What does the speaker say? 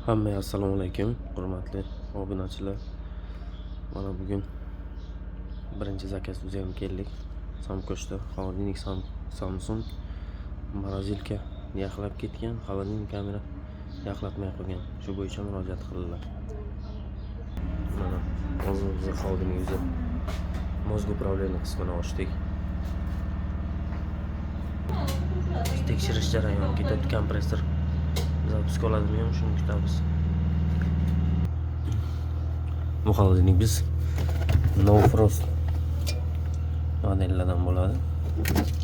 Hammaga assalomu alaykum, hurmatli obunachilar. Mana bugun birinchi zakaz uzayga keldik. Samkoshda xolodilnik Samsung morozilka yaxlab ketgan, xolodilnik kamera yaxlatmay qo'ygan. Shu bo'yicha murojaat qildilar. Mana hozir xolodilnikni mozg upravleniya qismini ochdik. Tekshirish jarayoni ketadi, kompressor zapiska oladimi, shuni kutamiz. Bu xolodilnik biz No Frost modellardan bo'ladi.